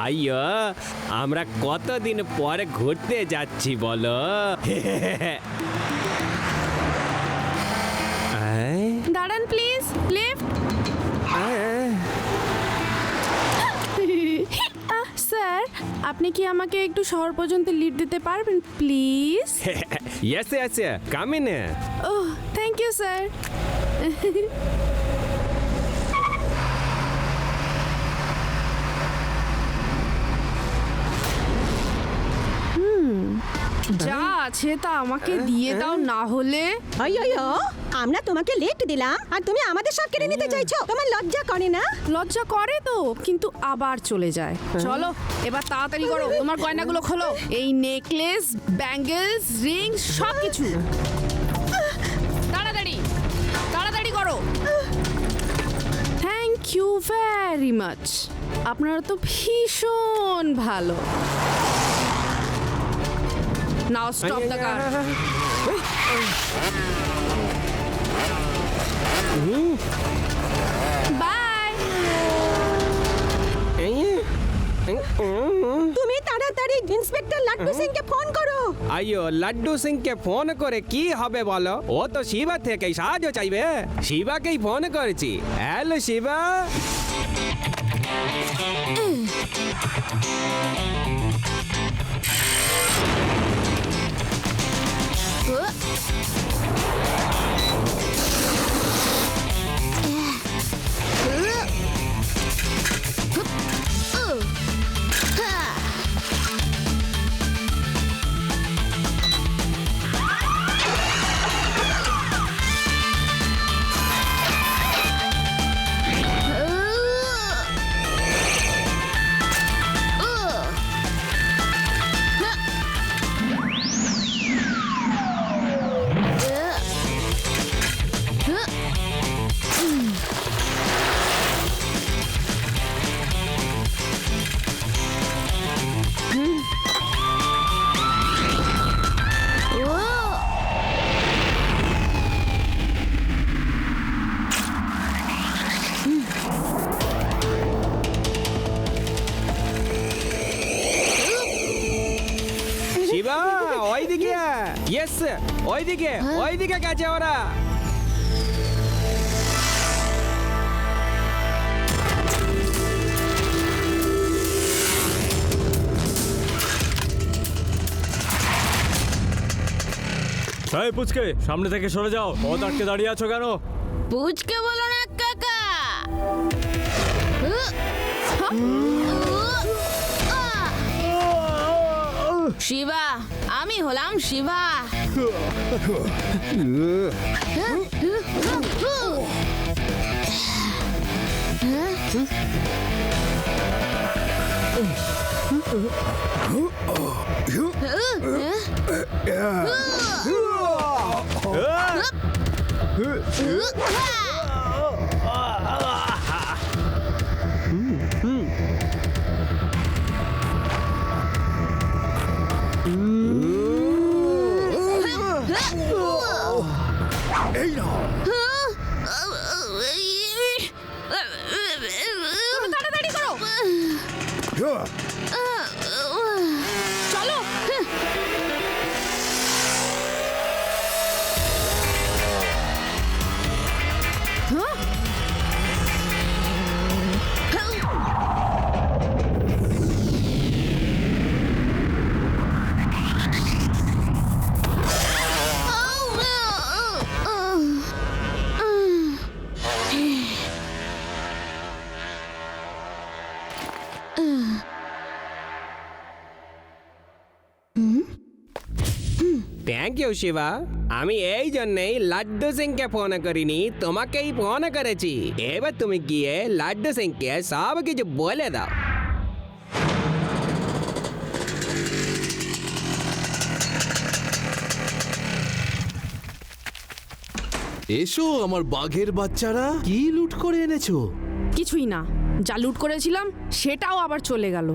ভাইয়া আমরা কতদিন পরে ঘুরতে যাচ্ছি বলো? দাঁড়ান প্লিজ, লিফট। স্যার, আপনি কি আমাকে একটু শহর পর্যন্ত লিফট দিতে পারবেন please? Yes, yes, come in. ওহ, থ্যাংক ইউ স্যার। যা আছে তা আমাকে দিয়ে দাও, না হলে আমরা তোমাকে লিফট দিলাম আর তুমি আমাদের সব কেড়ে নিতে চাইছো? তোমার লজ্জা করে না? লজ্জা করে তো, কিন্তু আবার চলে যায়। চলো এবার তাড়াতাড়ি করো, তোমার গয়নাগুলো খোলো। এই নেকলেস, ব্যাঙ্গেলস, রিংস সব কিছু তাড়াতাড়ি তাড়াতাড়ি করো। থ্যাংক ইউ ভেরি মাচ, আপনারা তো ভীষণ ভালো। Now stop the car. Bye. তুমি তাড়াতাড়ি ইন্সপেক্টর লাড্ডু সিংকে ফোন করো। আইয়ো, লাড্ডু সিংকে ফোন করে কি হবে বলো? ও তো শিবা থেকে সাহায্য চাইবে। শিবাকেই ফোন করেছি। হ্যালো শিবা। শিবা ওইদিকে। ইয়েস, ওইদিকে ওইদিকে গেছে ওরা। এই পুচকে, সামনে থেকে সরে যাও। পথ আটকে দাঁড়িয়ে আছো কেন? পুচকে বলো না কাকা। শিবা, আমি হলাম শিবা। তাড়াতাড়ি করো, চলো। Thank you Shiva. আমি এই জন্যই লাড্ডু সিংকে ফোন করিনি, তোমাকেই ফোন করেছি। এবার তুমি গিয়ে লাড্ডু সিংকে সব কিছু বলে দাও। এসো আমার বাঘের বাচ্চারা, কি লুট করে এনেছো? কিছুই না, যা লুট করেছিলাম সেটাও আবার চলে গেল।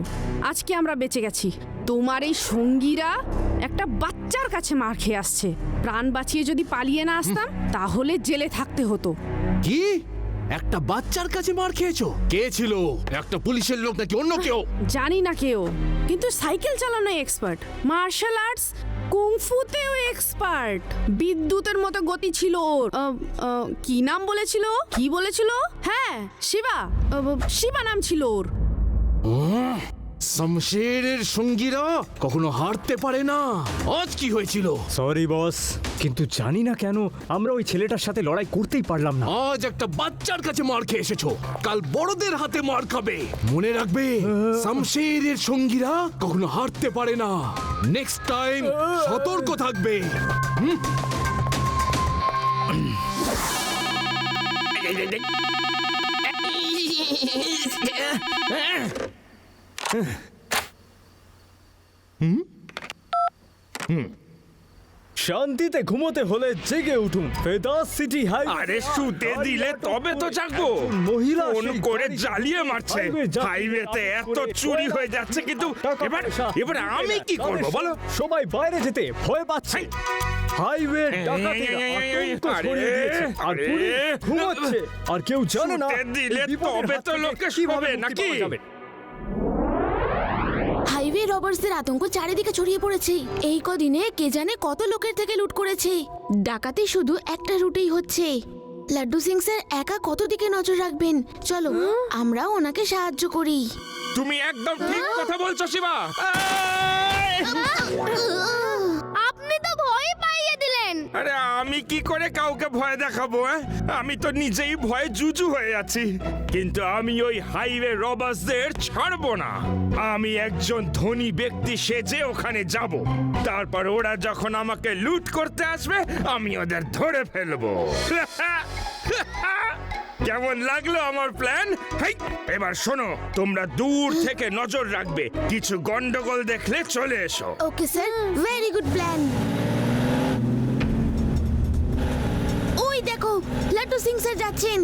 আজকে আমরা বেঁচে গেছি। তোমার এই সঙ্গীরা একটা বাচ্চার কাছে মার খেয়ে আসছে। প্রাণ বাঁচিয়ে যদি পালিয়ে না আসতাম তাহলে জেলে থাকতে হতো। কি একটা বাচ্চার কাছে মার খেয়েছো? কে ছিল? একটা পুলিশের লোক নাকি অন্য কেউ? জানি না কেউ, কিন্তু সাইকেল চালানো এক্সপার্ট, মার্শাল আর্টস কুংফুতেও এক্সপার্ট, বিদ্যুতের মতো গতি ছিল ওর। কি নাম বলেছিল? কি বলেছিল? হ্যাঁ, শিবা। শিবা নাম ছিল ওর। শমশেরের সঙ্গীরা কখনো হারতে পারে না। আজ কি হয়েছিল? সরি বস, কিন্তু জানি না কেন আমরা ওই ছেলেটার সাথে লড়াই করতেই পারলাম না। আজ একটা বাচ্চার কাছে মার খেয়ে এসেছো, কাল বড়দের হাতে মার খাবে। মনে রাখবে, শমশেরের সঙ্গীরা কখনো হারতে পারে না। নেক্সট টাইম সতর্ক থাকবে। শান্তিতে ঘুমোতে হলে জেগে উঠুন। ফেদাস সিটি হাই। আরে শুতে দিলে তবে তো জাগবো। মহিলা ফোন সেই করে গাড়ি জ্বালিয়ে মারছে। হাইওয়ে যাত্রী হাইওয়েতে এত করে চুরি ওরা হয়ে যাচ্ছে, কিন্তু টাকা এবার পয়সা এবার আমি কি করব তাদের বলো? সবাই বাইরে যেতে ভয় পাচ্ছে। হাইওয়ে ডাকাতেরা আতঙ্ক ছড়িয়ে দিয়েছে, আর আরে, পুলিশ ঘুমোচ্ছে, আর কেউ জানে না শুতে দিলে এই বিপদের তবে হাত তো থেকে লোকে কিভাবে শোবে মুক্তি নাকি? পাওয়া যাবে। হাইওয়ে রবার্সদের আতঙ্ক চারিদিকে ছড়িয়ে পড়েছে। এই কদিনে কে জানে কত লোকের থেকে লুট করেছে। ডাকাতি শুধু একটা রুটেই হচ্ছে। লাড্ডু সিং স্যার একা কত দিকে নজর রাখবেন? চলো আমরাও ওনাকে সাহায্য করি। তুমি একদম ঠিক কথা বলছো শিবা। আপনি তো ভয় পাইয়ে দিলেন। আরে আমি কি করে কাউকে ভয় দেখাবো? আমি তো নিজেই ভয়ে জুজু হয়ে আছি। কিন্তু আমি ওই হাইওয়ে রবার্সদের ছাড়বো না। আমি একজন ধনী ব্যক্তি সেজে ওখানে যাব, তারপর ওরা যখন আমাকে লুট করতে আসবে আমি ওদের ধরে ফেলবো। কেমন লাগলো আমার প্ল্যান? হেই, এবার শোনো, তোমরা দূর থেকে নজর রাখবে, কিছু গন্ডগোল দেখলে চলে এসো। Okay sir, very good plan. ওই দেখো, লাড্ডু সিং স্যার যাচ্ছেন।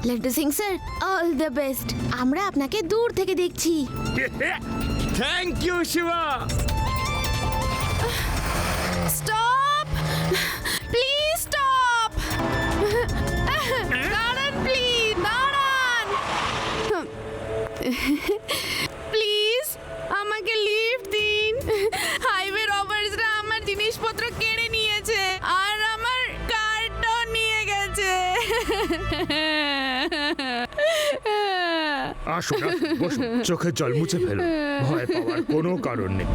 Laddu Singh sir, all the best. আমরা আপনাকে দূর থেকে দেখছি। Thank you Shiva. Stop, please stop. দাঁড়ান প্লিজ, দাঁড়ান প্লিজ, আমাকে লিফট দিন। হাইওয়ে রবার্সরা আমার জিনিসপত্র কেড়ে নিয়েছে, আর আমার কারটাও নিয়ে গেছে। আসুন, বসুন, চোখের জল মুছে ফেলুন। ভয় পাওয়ার কোনো কারণ নেই।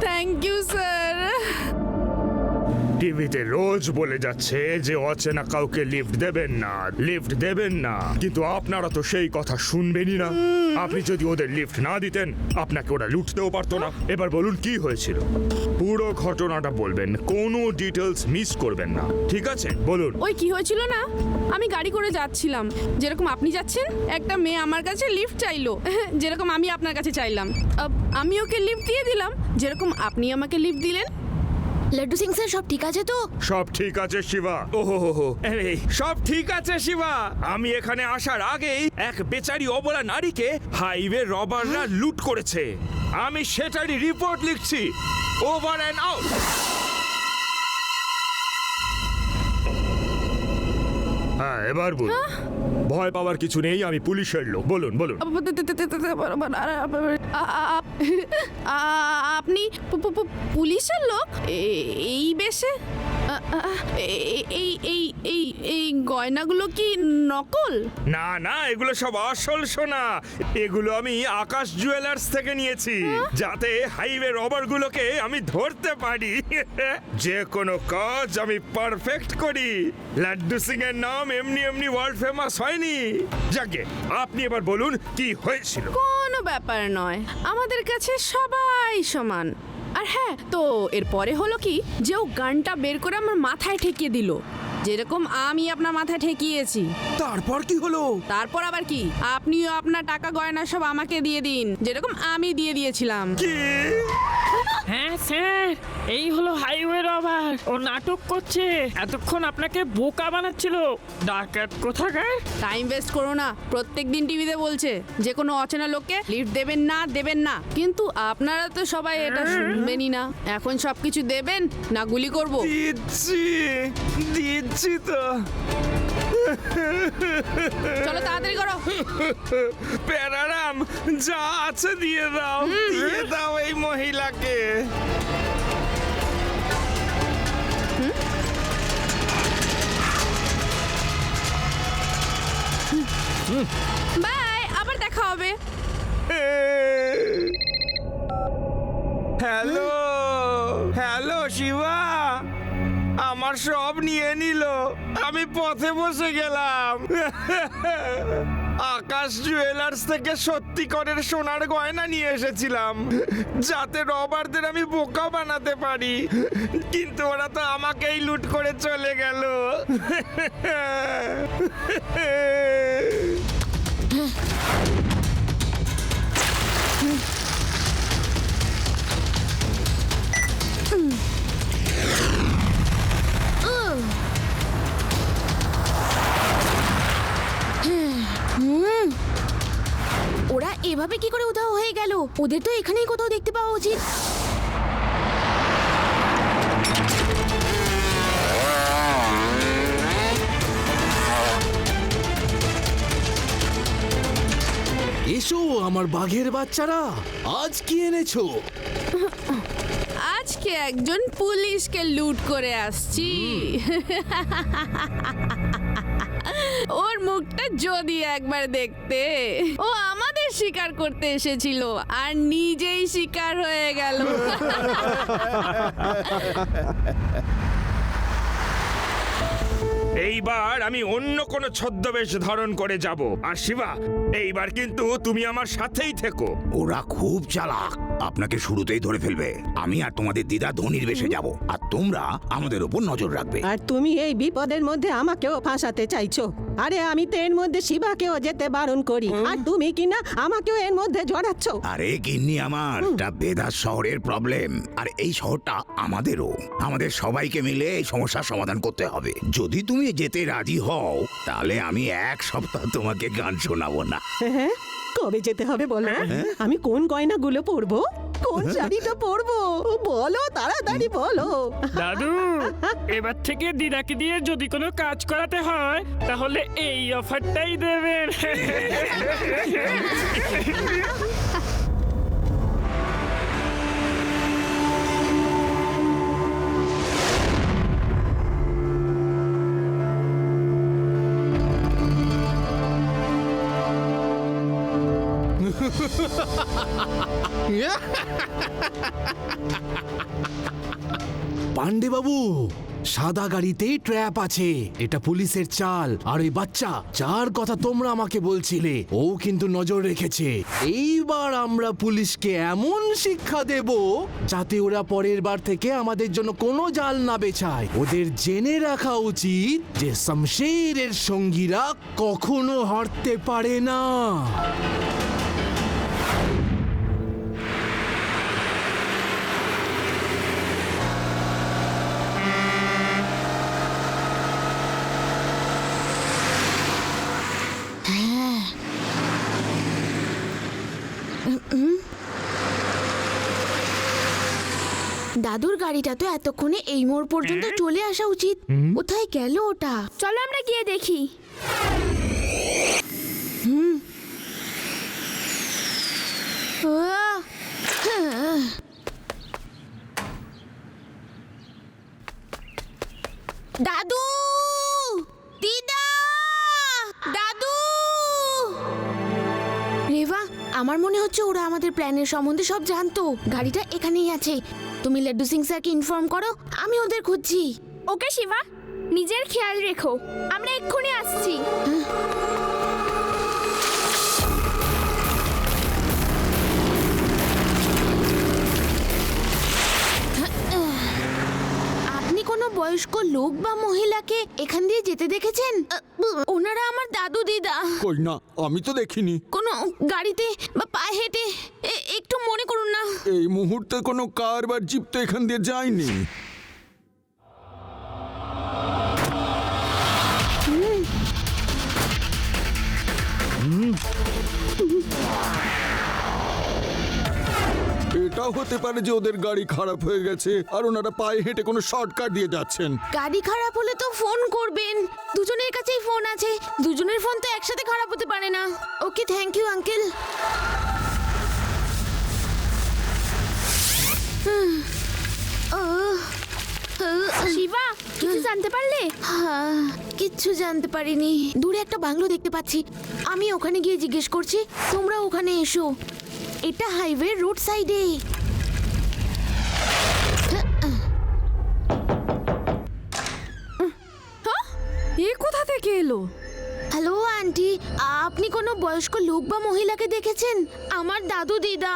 Thank you sir. টিভিতে রোজ বলে যাচ্ছে যে অচেনা কাউকে লিফট দেবেন না, লিফট দেবেন না, কিন্তু আপনারা তো সেই কথা শুনবেনই না। আপনি যদি ওদের লিফট না দিতেন, আপনাকে ওরা লুটতেও পারতো না। এবার বলুন কি হয়েছিল? পুরো ঘটনাটা বলবেন, কোনো ডিটেলস মিস করবেন না, ঠিক আছে? বলুন। ওই কি হয়েছিল না, আমি গাড়ি করে যাচ্ছিলাম, যেরকম আপনি যাচ্ছেন। একটা মেয়ে আমার কাছে লিফট চাইলো, যেরকম আমি আপনার কাছে চাইলাম। আমি ওকে লিফট দিয়ে দিলাম, যেরকম আপনি আমাকে লিফট দিলেন। লাড্ডু সিং স্যার, সব ঠিক আছে তো? সব ঠিক আছে শিবা। ওহো, এই সব ঠিক আছে শিবা। আমি এখানে আসার আগেই এক বেচারি অবলা নারীকে হাইওয়ে রবাররা লুট করেছে। আমি সেটারই রিপোর্ট লিখছি। Over and out. হ্যাঁ, এবার বলুন। ভয় পাওয়ার কিছু নেই, আমি পুলিশের লোক। বলুন বলুন। আপনি পুলিশের লোক? এই বেশে? এই গয়নাগুলো কি নকল? না না, এগুলো সব আসল সোনা। এগুলো আমি আকাশ জুয়েলার্স থেকে নিয়েছি, যাতে হাইওয়ে রবারগুলোকে আমি ধরতে পারি। যে কোনো কাজ আমি পারফেক্ট করি। লাড্ডু সিং এর নাম এমনি এমনি ওয়ার্ল্ড ফেমাস হয়নি। যাকে আপনি এবার বলুন কি হয়েছিল। কোনো ব্যাপার নয়, আমাদের কাছে সবাই সমান। আর হ্যাঁ, তো এরপরে হলো কি যে ও গানটা বের করে আমার মাথায় ঠেকিয়ে দিল। যেরকম আমি আপনার মাথায় ঠেকিয়েছি। তারপর কি হলো? তারপর আবার কি, আপনিও আপনার টাকা গয়না সব আমাকে দিয়ে দিন, যেরকম আমি দিয়ে দিয়েছিলাম। হ্যাঁ স্যার, এই হলো হাইওয়ে রবার। ও নাটক করছে, এতক্ষণ আপনাকে বোকা বানাচ্ছিল ডাকাত কোথাকার। টাইম ওয়েস্ট করো না, প্রত্যেকদিন টিভিতে বলছে যে কোনো অচেনা লোককে লিফট দেবেন না, কিন্তু আপনারা তো সবাই এটা শুনবেনই না। এখন সবকিছু দেবেন না গুলি করব? দিচ্ছি তো। চলো তাড়াতাড়ি করো। প্যারারাম, যা আছে দিয়ে দাও এই মহিলাকে। বাই, আবার দেখা হবে। হ্যালো শিবা, আমার সব নিয়ে নিল, আমি পথে বসে গেলাম। আকাশ জুয়েলার্স থেকে সত্যিকারের সোনার গয়না নিয়ে এসেছিলাম, যাতে রবারদের আমি বোকা বানাতে পারি, কিন্তু ওরা তো আমাকেই লুট করে চলে গেল। ওরা এভাবে কি করে উধাও হয়ে গেল? ওদের তো এখানেই কোথাও দেখতে পাওয়া উচিত। এসো আমার বাঘের বাচ্চারা, আজ কি এনেছো? আজকে একজন পুলিশকে লুট করে আসছি। ওর মুখটা যদি একবার দেখতে। ও আমাদের শিকার করতে এসেছিল আর নিজেই শিকার হয়ে গেল। এইবার আমি অন্য কোনো ছদ্মবেশ ধারণ করে যাব। আর শিবা, এইবার কিন্তু তুমি আমার সাথেই থেকো। ওরা খুব চালাক, আপনাকে শুরুতেই ধরে ফেলবে। আমি আর তোমাদের দিদা ধনির বেশে যাব, আর তোমরা আমাদের উপর নজর রাখবে। আর তুমি এই বিপদের মধ্যে আমাকেও ফাঁসাতে চাইছো? আরে আমি তো এর মধ্যে শিবাকেও যেতে বারণ করি, আর তুমি কিনা আমাকেও এর মধ্যে জড়াচ্ছ। আরে গিন্নি আমার, এটা বেদাস শহরের প্রবলেম, আর এই শহরটা আমাদেরও। আমাদের সবাইকে মিলে এই সমস্যার সমাধান করতে হবে। যদি তুমি যেতে রাজি হও, তাহলে আমি 1 সপ্তাহ তোমাকে গান শোনাবো না। হ্যাঁ, কবে যেতে হবে বলো? আমি কোন গয়নাগুলো পরবো, কোন শাড়িটা পরবো, বলো তাড়াতাড়ি বলো। দাদু, এবার থেকে দিদাকে দিয়ে যদি কোনো কাজ করাতে হয় তাহলে এই অফারটাই দেবেন। পান্ডে বাবু, সাদা গাড়িতেই ট্র্যাপ আছে, এটা পুলিশের চাল। আর ওই বাচ্চা যার কথা তোমরা আমাকে বলছিলে, ও কিন্তু নজর রেখেছে। এইবার আমরা পুলিশকে এমন শিক্ষা দেব যাতে ওরা পরের বার থেকে আমাদের জন্য কোনো জাল না বেছায়। ওদের জেনে রাখা উচিত যে শমশেরের সঙ্গীরা কখনো হারতে পারে না। দাদুর গাড়িটা তো এতক্ষণে এই মোড় পর্যন্ত চলে আসা উচিত। কোথায় গেল ওটা? চলো আমরা গিয়ে দেখি। দাদু, দিদা, দাদু। রেভা, আমার মনে হচ্ছে ওরা আমাদের প্ল্যানের সম্বন্ধে সব জানতো। গাড়িটা এখানেই আছে, তুমি লাড্ডু সিং স্যারকে ইনফর্ম করো, আমি ওদের খুঁজছি। ওকে শিবা, নিজের খেয়াল রেখো, আমরা এক্ষুনি আসছি। আপনি কোনো বয়স্ক লোক বা মহিলা ওনাকে এখান দিয়ে যেতে দেখেছেন? ওনারা আমার দাদু দিদা। কই না, আমি তো দেখিনি। কোনো গাড়িতে বা পায়ে হেঁটে একটু মনে করুন না। এই মুহূর্তে কোনো কার বা জিপ তো এখান দিয়ে যায়নি। এটাও হতে পারে যে ওদের গাড়ি খারাপ হয়ে গেছে আর ওনারা পায়ে হেঁটে কোনো শর্টকাট দিয়ে যাচ্ছেন। গাড়ি খারাপ হলে তো ফোন করবেন। দুজনের কাছেই ফোন আছে, দুজনের ফোন তো একসাথে খারাপ হতে পারে না। ওকে, থ্যাংক ইউ আঙ্কেল। শিবা, কিছু জানতে পারলে? হ্যাঁ, কিচ্ছু জানতে পারিনি। দূরে একটা বাংলো দেখতে পাচ্ছি, আমি ওখানে গিয়ে জিজ্ঞেস করছি। তোমরা ওখানে এসো, এটা হাইওয়ে রোড সাইডে। এ কোথা থেকে এলো? হ্যালো আন্টি, আপনি কোনো বয়স্ক লোক বা মহিলাকে দেখেছেন? আমার দাদু দিদা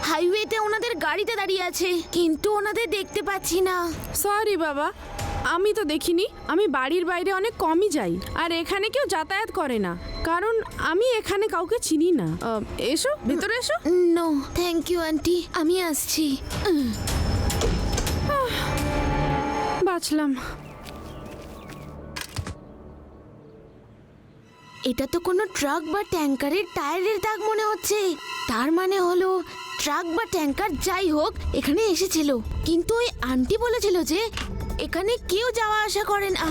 হাইওয়েতে ওনাদের গাড়িতে দাঁড়িয়ে আছে, কিন্তু ওনাদের দেখতে পাচ্ছি না। সরি বাবা, আমি তো দেখিনি। আমি বাড়ির বাইরে অনেক কমই যাই, আর এখানে কেউ যাতায়াত করে না, কারণ আমি এখানে কাউকে চিনি না। এসো, ভেতরে এসো। নো থ্যাংক ইউ আন্টি, আমি আসছি। বাঁচলাম। এটা তো কোনো ট্রাক বা ট্যাঙ্কারের টায়ারের দাগ মনে হচ্ছে। তার মানে হলো ট্রাক বা ট্যাঙ্কার যাই হোক এখানে এসেছিল, কিন্তু ওই আন্টি বলেছিল যে এখানে কেউ যাওয়া আসা করে না।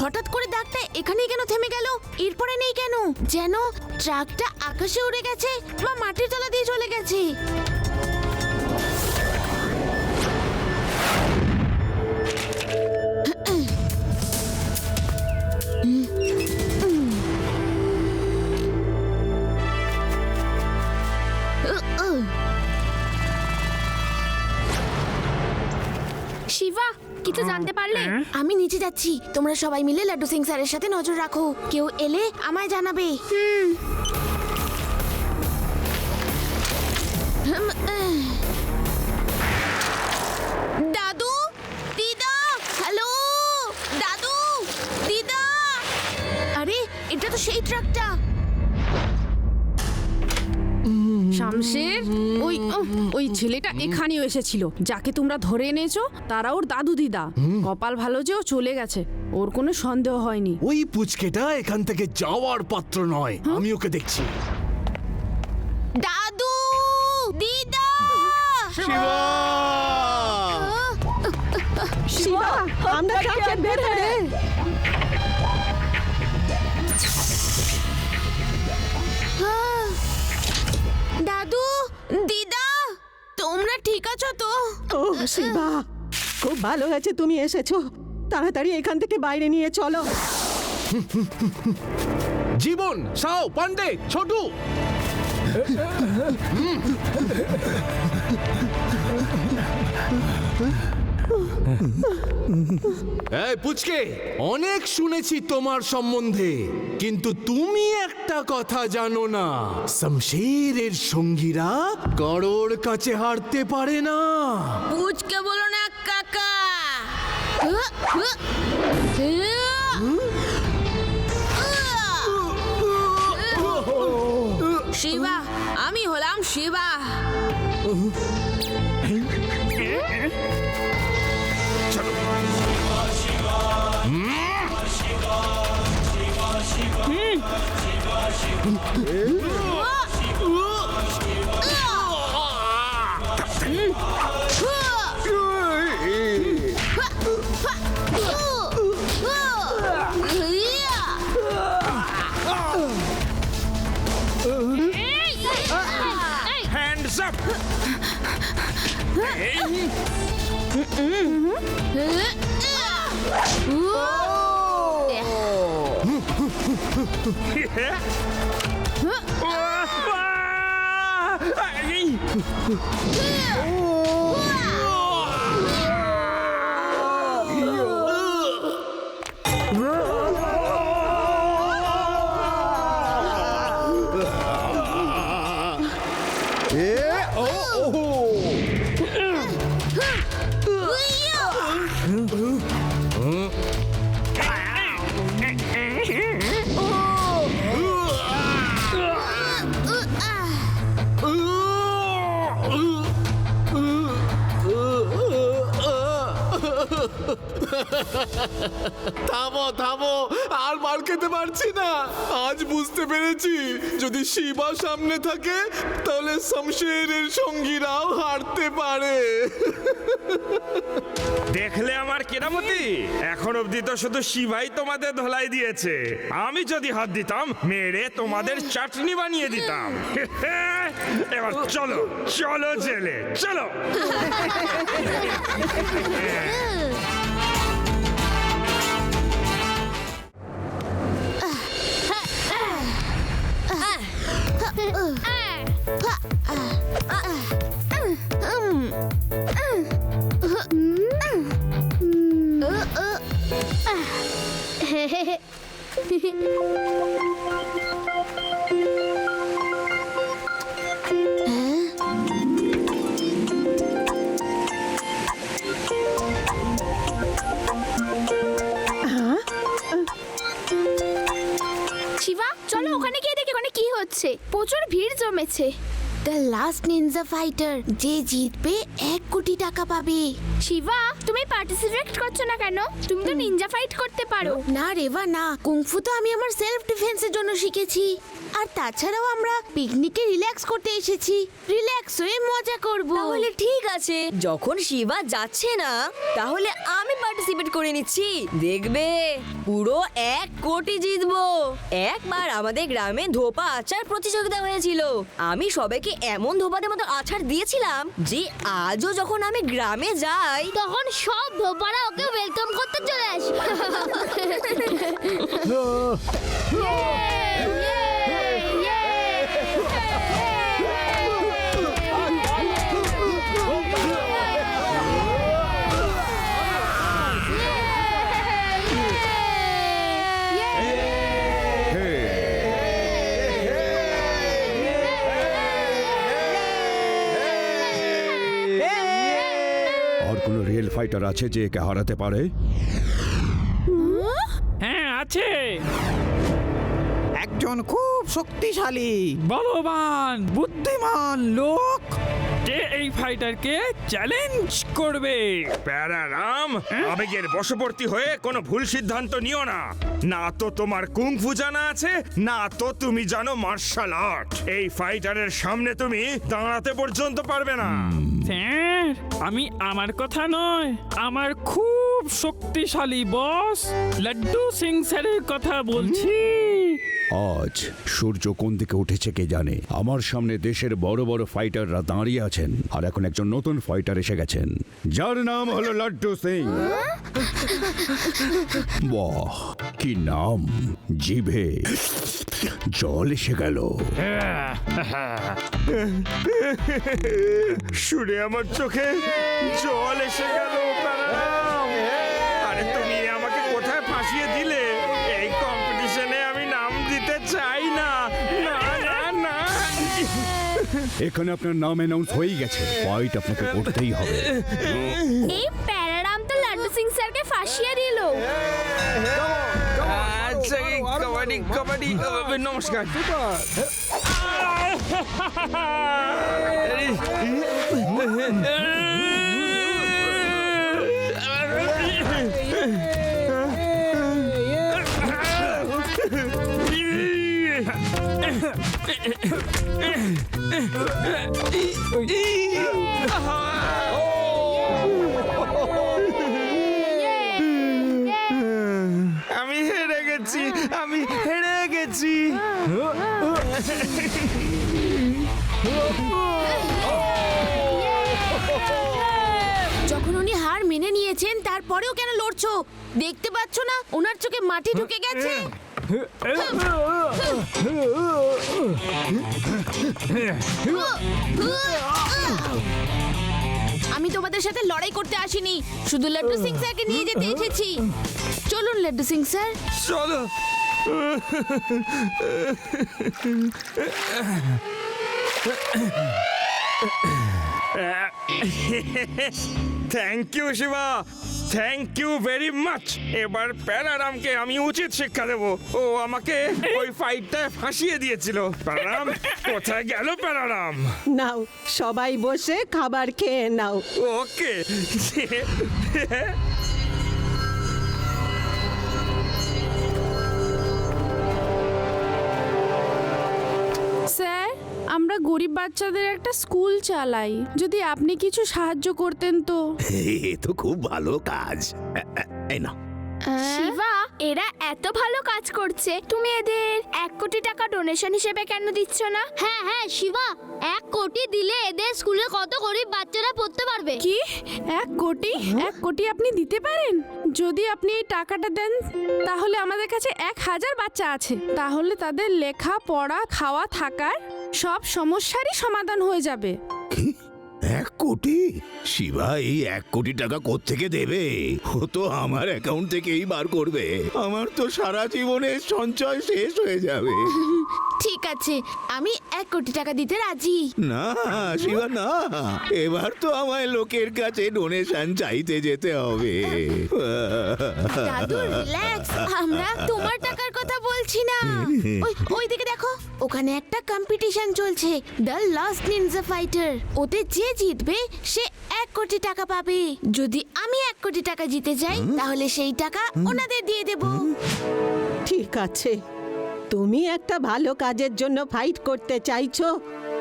হঠাৎ করে দাগটা এখানেই কেন থেমে গেল? এরপরে নেই কেন? যেন ট্রাকটা আকাশে উড়ে গেছে বা মাটির তলা দিয়ে চলে গেছে। শিবা, কিছু জানতে পারলে? আমি নিচে যাচ্ছি, তোমরা সবাই মিলে লাড্ডু সিং স্যারের সাথে নজর রাখো। কেউ এলে আমায় জানাবে। দাদু দিদা, হ্যালো দাদু দিদা। আরে এটা তো সেই ট্রাকটা। শামশের, ওই ছেলেটা এখানেও এসেছিল, যাকে তোমরা ধরে এনেছো। তারা ওর দাদু দিদা। কপাল ভালো যে ও চলে গেছে, ওর কোনো সন্দেহ হয়নি। ওই পুচকেটা এখান থেকে যাওয়ার পাত্র নয়, আমি ওকে দেখছি। দাদু দিদা। শিবা, আমরা ট্রাকের ভেতরে। দাদু দিদা, তোমরা ঠিক আছো তো? ও শিবা, খুব ভালো হয়েছে তুমি এসেছো। তাড়াতাড়ি এখান থেকে বাইরে নিয়ে চলো। জীবন, সাও, পান্ডে, ছোটু, এই পুচকে, অনেক শুনেছি তোমার সম্বন্ধে, কিন্তু তুমি একটা কথা জানো না, শমশেরের সঙ্গীরা কারোর কাছে হারতে পারে না। পুচকে বলো না কাকা। শিবা, আমি হলাম শিবা। Hands up! থামো থামো, আর মার খেতে পারছি না। আজ বুঝতে পেরেছি যদি শিবা সামনে থাকে তাহলে শমশেরের সঙ্গীরাও হারতে পারে। দেখলে আমার কেরামতি, এখন অবধি তো শুধু শিবাই তোমাদের ধোলাই দিয়েছে। আমি যদি হাত দিতাম মেরে তোমাদের চাটনি বানিয়ে দিতাম। এবার চলো চলো জেলে চলো। শিবা, চলো ওখানে গিয়ে দেখি ওখানে কি হচ্ছে। প্রচুর ভিড় জমেছে। দ্য লাস্ট নিনজা ফাইটার, যে জিতবে 1 কোটি টাকা পাবে। শিবা, তুমি পার্টিসিপেট করছো না কেন? তুমি তো নিনজা ফাইট করতে পারো। না রেবা না, কুংফু তো আমি আমার সেলফ ডিফেন্সের জন্য শিখেছি। আর তাছাড়াও আমরা পিকনিকে রিল্যাক্স করতে এসেছি, রিল্যাক্স হয়ে মজা করব। তাহলে ঠিক আছে, যখন শিবা যাচ্ছে না তাহলে আমি পার্টিসিপেট করে নিচ্ছি। দেখবে পুরো 1 কোটি জিতবো। একবার আমাদের গ্রামে ধোপা আচার প্রতিযোগিতা হয়েছিল। আমি সবাইকে এমন ধোপাদের মতো আচার দিয়েছিলাম যে আজও যখন আমি গ্রামে যাই তখন সব ধোপারা ওকে ওয়েলকাম করতে চলে আসে। আর কোন রিয়েল ফাইটার আছে যে একে হারাতে পারে? হ্যাঁ আছে, একজন খুব শক্তিশালী বলবান বুদ্ধিমান লোক, যে এই ফাইটারকে চ্যালেঞ্জ করবে। প্যারারাম, আবেগের বশবর্তী হয়ে কোনো ভুল সিদ্ধান্ত নিও না। না তো তোমার কুংফু জানা আছে, না তো তুমি জানো মার্শাল আর্ট। এই ফাইটারের সামনে তুমি দাঁড়াতে পর্যন্ত পারবে না। স্যার, আমি আমার কথা নয়, আমার খুব শক্তিশালী বস লাড্ডু সিং স্যারের কথা বলছি। আজ সূর্য কোন দিকে উঠেছে কে জানে। আমার সামনে দেশের বড় বড় ফাইটাররা দাঁড়িয়ে আছেন, আর এখন একজন নতুন ফাইটার এসে গেছেন যার নাম হলো লাড্ডু সিং। বাহ, কি নাম! জিভে জল এসে গেল। শুনে আমার চোখে জল এসে গেল। প্যারারাম, আরে তুমি আমাকে কোথায় ফাঁসিয়ে দিলে? এই কম্পিটিশনে আমি নাম দিতে চাই না। না না না, এখানে আপনার নাম অ্যানাউন্স হয়ে গেছে, ফাইট আপনাকে করতেই হবে। এই প্যারারাম তো লাড্ডু সিং স্যারকে ফাঁসিয়ে দিল। আচ্ছা, কবাডি কবাডি, নমস্কার। আমি হেরে গেছি, আমি হেরে গেছি। যখন উনি হার মেনে নিয়েছেন তারপরেও কেন লড়ছো? দেখতে পাচ্ছ না ওনার চোখে মাটি ঢুকে গেছে? আমি তোমাদের সাথে লড়াই করতে আসিনি, শুধু লাড্ডু সিং স্যারকে নিয়ে যেতে এসেছি। চলুন লাড্ডু সিং স্যার, চলো। Thank you Shiva, thank you very much. এবার প্যারারামকে আমি উচিত শিক্ষা দেব। ও আমাকে ওই ফাইটটায় ফাঁসিয়ে দিয়েছিল। প্যারারাম, কোথায় গেল প্যারারাম? নাও সবাই বসে খাবার খেয়ে নাও। ওকে। স্যার, আমরা গরিব বাচ্চাদের একটা স্কুল চালাই, যদি আপনি কিছু সাহায্য করতেন তো। এ তো খুব ভালো কাজ। এই না, শিবা, এরা এত ভালো কাজ করছে, তুমি এদের 1 কোটি টাকা ডোনেশন হিসেবে কেন দিচ্ছ না? হ্যাঁ হ্যাঁ শিবা, 1 কোটি দিলে এদের স্কুলে কত গরিব বাচ্চারা পড়তে পারবে। কি 1 কোটি? 1 কোটি আপনি দিতে পারেন? যদি আপনি এই টাকাটা দেন তাহলে আমাদের কাছে 1000 বাচ্চা আছে, তাহলে তাদের লেখা পড়া খাওয়া থাকার সব সমস্যারই সমাধান হয়ে যাবে। 1 কোটি? শিবা এই 1 কোটি টাকা কোত্থেকে দেবে? ও তো আমার অ্যাকাউন্ট থেকেই বার করবে। আমার তো সারা জীবনের সঞ্চয় শেষ হয়ে যাবে। ঠিক আছে, আমি 1 কোটি টাকা দিতে রাজি। না শিবা না, এবার তো আমায় লোকের কাছে ডোনেশন চাইতে যেতে হবে। দাদু রিল্যাক্স, আমরা তোমার টাকার কথা বলছি না। ওই দিকে দেখো, ওখানে একটা কম্পিটিশন চলছে, দ্য লাস্ট নিনজা ফাইটার। ওতে যে জিতবে সে 1 কোটি টাকা পাবে। যদি আমি 1 কোটি টাকা জিতে যাই তাহলে সেই টাকা ওনাদের দিয়ে দেব। ঠিক আছে, তুমি একটা ভালো কাজের জন্য ফাইট করতে চাইছো,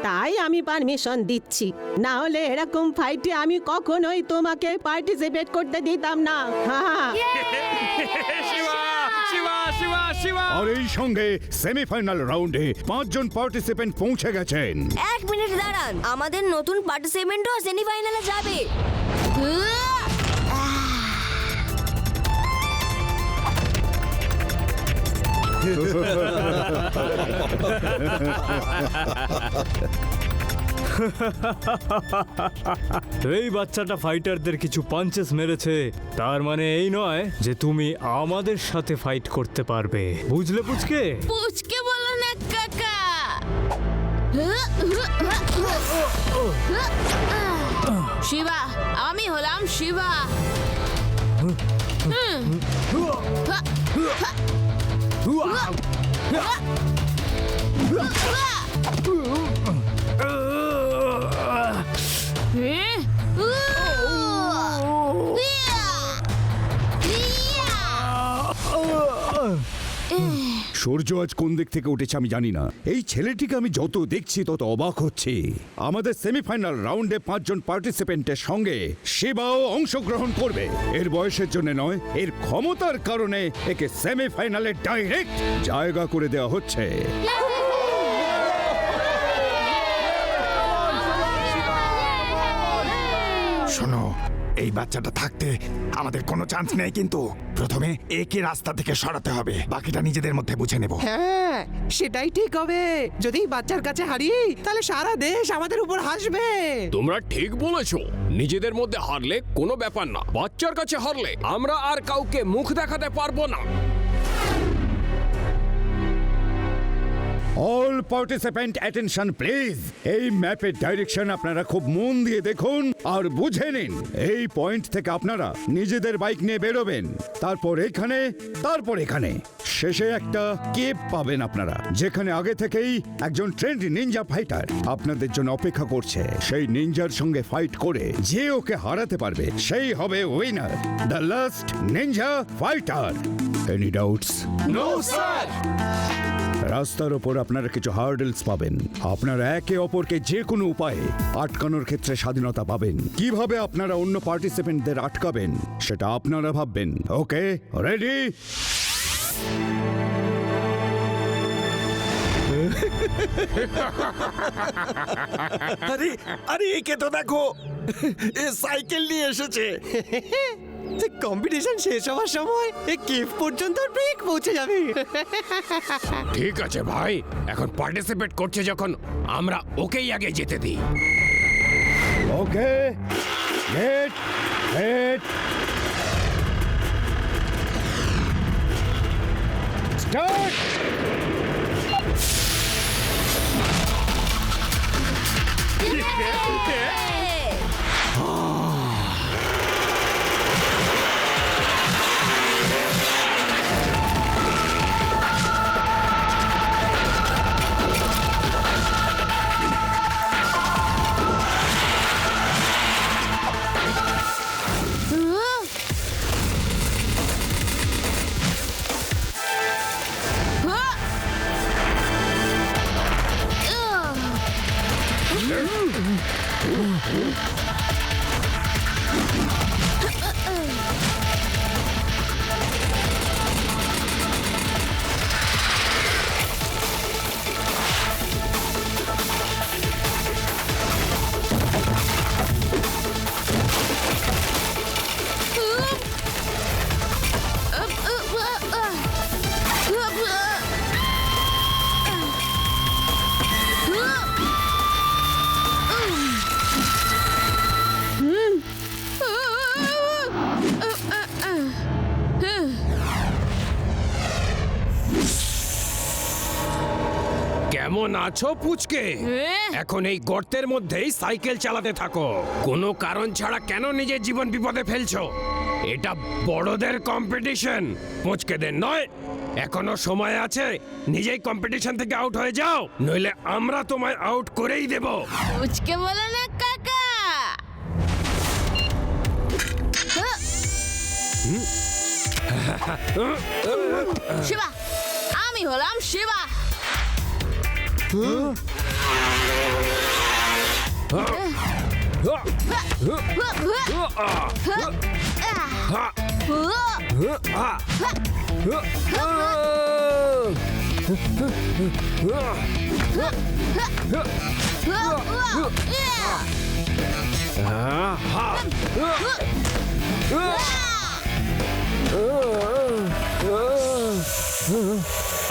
তাই আমি পারমিশন দিচ্ছি। না হলে এরকম ফাইটে আমি কখনোই তোমাকে পার্টিসিপেট করতে দিতাম না। হ্যাঁ, শিবা, শিবা, শিবা, শিবা। আর এই সঙ্গে সেমিফাইনাল রাউন্ডে 5 জন পার্টিসিপেন্ট পৌঁছে গেছেন। 1 মিনিট দাঁড়ান, আমাদের নতুন পার্টিসিপেন্টও সেমিফাইনালে যাবে। এই বাচ্চাটা ফাইটারদের কিছু পাঞ্চেস মেরেছে, তার মানে এই নয় যে তুমি আমাদের সাথে ফাইট করতে পারবে, বুঝলে পুচকে? পুচকে বলো না কাকা। শিবা, আমি হলাম শিবা। সূর্য আজ কোন দিক থেকে উঠেছে আমি জানি না। এই ছেলেটিকে আমি যত দেখছি তত অবাক হচ্ছি। আমাদের সেমিফাইনাল রাউন্ডে 5 জন পার্টিসিপেন্টের সঙ্গে শিবাও অংশগ্রহণ করবে। এর বয়সের জন্য নয়, এর ক্ষমতার কারণে একে সেমিফাইনালে ডাইরেক্ট জায়গা করে দেওয়া হচ্ছে। শোনো, এই বাচ্চাটা থাকতে আমাদের কোনো চান্স নেই, কিন্তু প্রথমে একে রাস্তা থেকে সরাতে হবে, বাকিটা নিজেদের মধ্যে বুঝে নেব। হ্যাঁ সেটাই ঠিক হবে। যদি বাচ্চার কাছে হারি তাহলে সারা দেশ আমাদের উপর হাসবে। তোমরা ঠিক বলেছো, নিজেদের মধ্যে হারলে কোনো ব্যাপার না, বাচ্চার কাছে হারলে আমরা আর কাউকে মুখ দেখাতে পারবো না। All participant attention please. এই ম্যাপের ডাইরেকশন আপনারা খুব মন দিয়ে দেখুন আর বুঝে নিন। এই পয়েন্ট থেকে আপনারা নিজেদের বাইক নিয়ে বেরোবেন, তারপর এখানে শেষে একটা কেপ পাবেন আপনারা, যেখানে আগে থেকেই একজন ট্রেন্ড নিনজা ফাইটার আপনাদের জন্য অপেক্ষা করছে। সেই নিনজার সঙ্গে ফাইট করে যে ওকে হারাতে পারবে সেই হবে winner, the last ninja fighter. Any doubts? No sir. রাস্তার ওপর আপনারা কিছু হার্ডেলস পাবেন। আপনারা একে অপরকে যে কোনো উপায়ে আটকানোর ক্ষেত্রে স্বাধীনতা পাবেন। কিভাবে আপনারা অন্য পার্টিসিপেন্টদের আটকাবেন সেটা আপনারা ভাববেন। ওকে, রেডি? আরে আরে, একে তো দেখো, এ সাইকেল নিয়ে এসেছে। কম্পিটিশন শেষ হওয়ার সময় এই কেভ পর্যন্ত ব্রেক পৌঁছে যাবে। ঠিক আছে ভাই, এখন পার্টিসিপেট করছে যখন, আমরা ওকেই আগে যেতে দিই। ওকে, গেট গেট স্টার্ট। কেমন আছো পুচকে? এখন এই গর্তের মধ্যেই সাইকেল চালাতে থাকো। কোনো কারণ ছাড়া কেন নিজের জীবন বিপদে ফেলছো? এটা বড়দের কম্পিটিশন, পুচকেদের নয়। এখনো সময় আছে, নিজেই কম্পিটিশন থেকে আউট হয়ে যাও, নইলে আমরা তোমায় আউট করেই দেব। পুচকে বলো না কাকা। শিবা, আমি হলাম শিবা।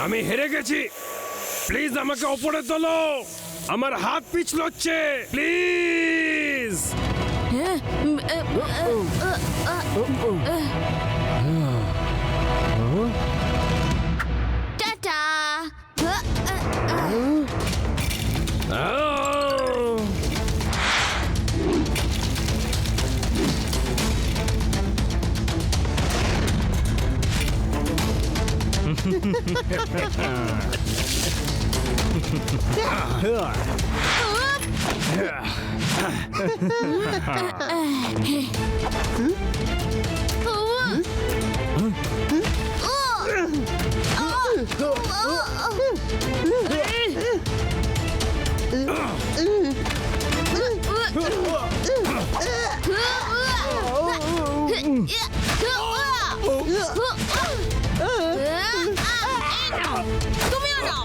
আমি হেরে গেছি, প্লিজ আমাকে ওপরে তোলো। আমার হাত পিছলচ্ছে, প্লিজ। টাটা। তুমিও নাও।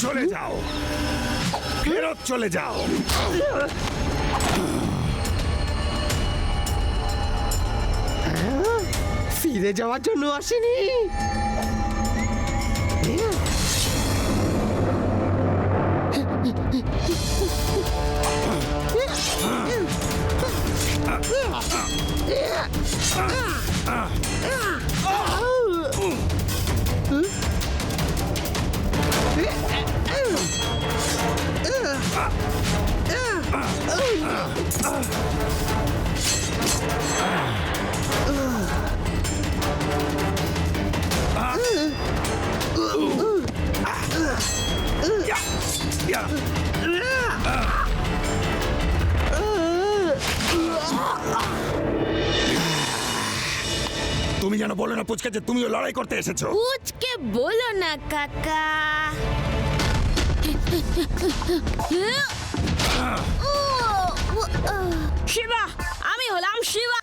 চলে যাও, ফেরত চলে যাও। ফিরে যাওয়ার জন্য আসেনি। তুমি যেন বলো না পুচকে যে তুমিও লড়াই করতে এসেছো। পুচকে বলো না কাকা। শিবা, আমি হলাম শিবা।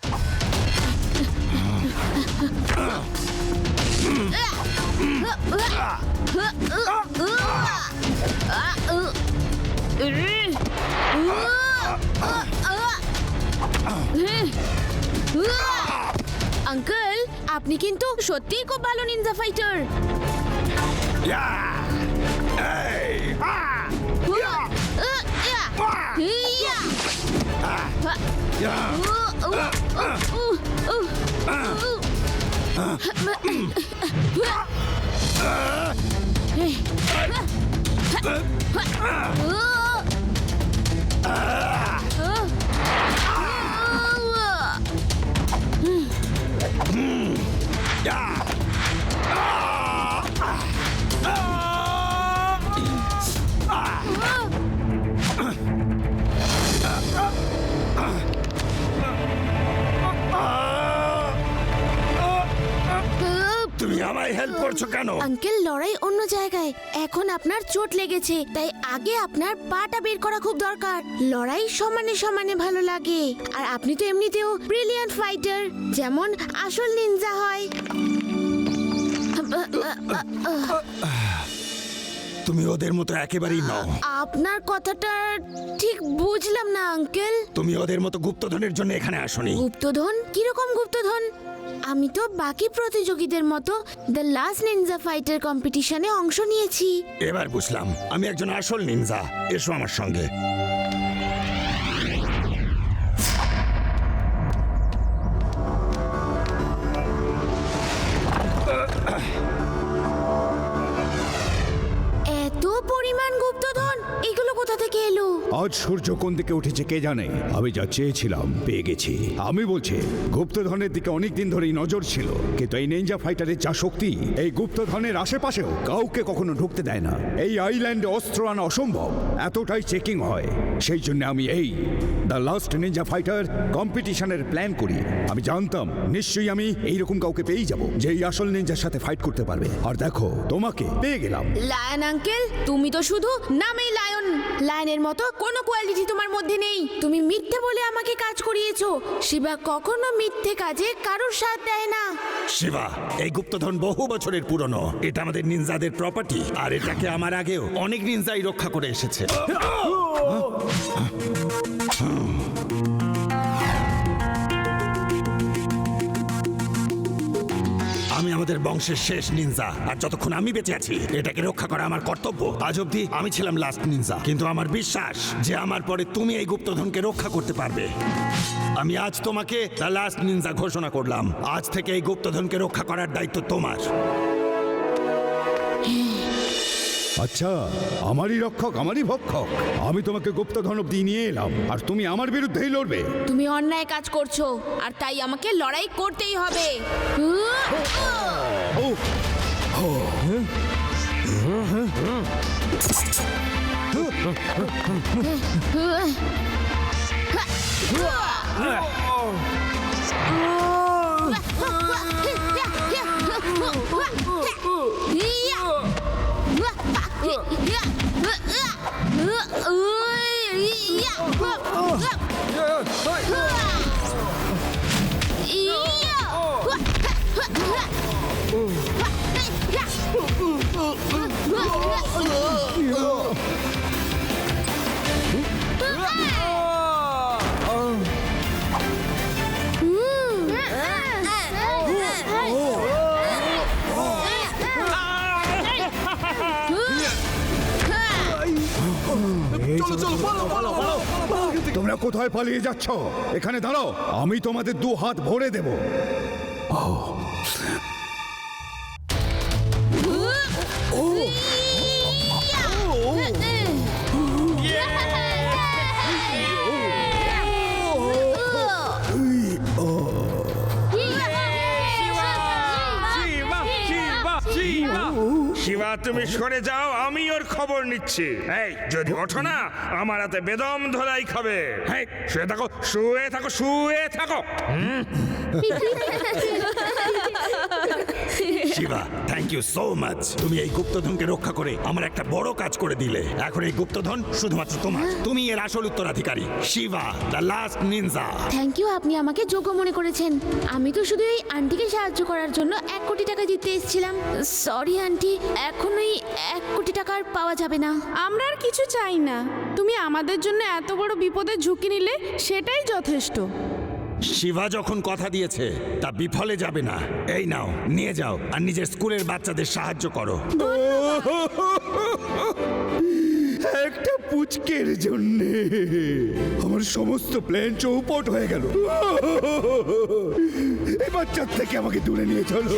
আঙ্কেল, আপনি কিন্তু সত্যিই খুব ভালো নিনজা ফাইটার। তুমি আমায় হেল্প করছো কেন? আঙ্কেল, লড়াই অন্য জায়গায়। এখন আপনার চোট লেগেছে, তাই আগে আপনার পাটা বের করা খুব দরকার। লড়াই সমানে সমানে ভালো লাগে। আর আপনি তো এমনিতেও ব্রিলিয়ান্ট ফাইটার, যেমন আসল নিনজা হয়। তুমি ওদের মতো একেবারেই নও। আপনার কথাটা ঠিক বুঝলাম না আঙ্কেল। তুমি ওদের মতো গুপ্তধনের জন্য এখানে আসোনি। গুপ্তধন? কিরকম গুপ্তধন? আমি তো বাকি প্রতিযোগীদের মতো দ্য লাস্ট নিনজা ফাইটার কম্পিটিশনে অংশ নিয়েছি। এবার বুঝলাম, আমি একজন আসল নিনজা। এসো আমার সঙ্গে। এত পরিমাণ গুপ্তধন, এগুলো কোথা থেকে এলো? আজ সূর্য কোন দিকে উঠেছে কে জানে। আমি যা চেয়েছিলাম পেয়ে গেছি। আমি বলছি গুপ্তধনের দিকে অনেকদিন ধরেই নজর ছিল, কিন্তু এই নিনজা ফাইটারের যা শক্তি, এই গুপ্তধনের আশেপাশেও কাউকে কখনো ঢুকতে দেয় না। এই আইল্যান্ডে অস্ত্র আনা অসম্ভব, এতটাই চেকিং হয়। সেই জন্য আমি এই দ্য লাস্ট নিনজা ফাইটার কম্পিটিশনের প্ল্যান করি। আমি জানতাম নিশ্চয়ই আমি এইরকম কাউকে পেয়েই যাব যে এই আসল নিনজার সাথে ফাইট করতে পারবে। আর দেখো, তোমাকে পেয়ে গেলাম। লায়ন আঙ্কেল, তুমি তো শুধু নামেই লায়ন। লায়নের মতো কোনো কোয়ালিটি তোমার মধ্যে নেই। তুমি মিথ্যে বলে আমাকে কাজ করিয়েছো। শিবা কখনো মিথ্যে কাজে কারোর সাথ দেয় না। শিবা, এই গুপ্তধন বহু বছরের পুরনো। এটা আমাদের নিনজাদের প্রপার্টি, আর এটাকে আমার আগেও অনেক নিনজাই রক্ষা করে এসেছে। আমি আমাদের বংশের শেষ নিনজা, আর যতক্ষণ আমি বেঁচে আছি এটাকে রক্ষা করা আমার কর্তব্য। আজ অব্দি আমি ছিলাম লাস্ট নিনজা, কিন্তু আমার বিশ্বাস যে আমার পরে তুমি এই গুপ্তধনকে রক্ষা করতে পারবে। আমি আজ তোমাকে দ্য লাস্ট নিনজা ঘোষণা করলাম। আজ থেকে এই গুপ্তধনকে রক্ষা করার দায়িত্ব তোমার। আচ্ছা, আমারই রক্ষক, আমারই ভক্ষক। আমি তোমাকে গুপ্তধন অব্দি নিয়ে এলাম, আর তুমি আমার বিরুদ্ধেই লড়বে। তুমি অন্যায় কাজ করছো, আর তাই আমাকে লড়াই করতেই হবে। তোমরা কোথায় পালিয়ে যাচ্ছ? এখানে দাঁড়াও, আমি তোমাদের 2 হাত ভরে দেব। শিবা, তুমি সরে যাও, আমি ওর খবর নিচ্ছি। এই, যদি ওঠো না, আমার হাতে বেদম ধলাই খাবে। হ্যাঁ, শুয়ে থাকো, শুয়ে থাকো, শুয়ে থাকো। Shiva, thank you so much. তুমি এই গুপ্তধনকে রক্ষা করে আমার একটা বড় কাজ করে দিলে। এখন এই গুপ্তধন শুধুমাত্র তোমার। তুমি এর আসল উত্তরাধিকারী, Shiva the last ninja. Thank you, আপনি আমাকে যোগ্য মনে করেছেন। আমি তো শুধু এই আন্টিকে সাহায্য করার জন্য 1 কোটি টাকা দিতে এসেছিলাম। সরি আন্টি, এখন ওই 1 কোটি টাকা আর পাওয়া যাবে না। আমরা আর কিছু চাই না। তুমি আমাদের জন্য এত বড় বিপদের ঝুঁকি নিলে, সেটাই যথেষ্ট। শিবা যখন কথা দিয়েছে তা বিফলে যাবে না। এই নাও, নিয়ে যাও আর নিজের স্কুলের বাচ্চাদের সাহায্য করো। একটা পুচকের জন্য আমার সমস্ত প্ল্যান চৌপট হয়ে গেল। এই বাচ্চার থেকে আমাকে দূরে নিয়ে চলো।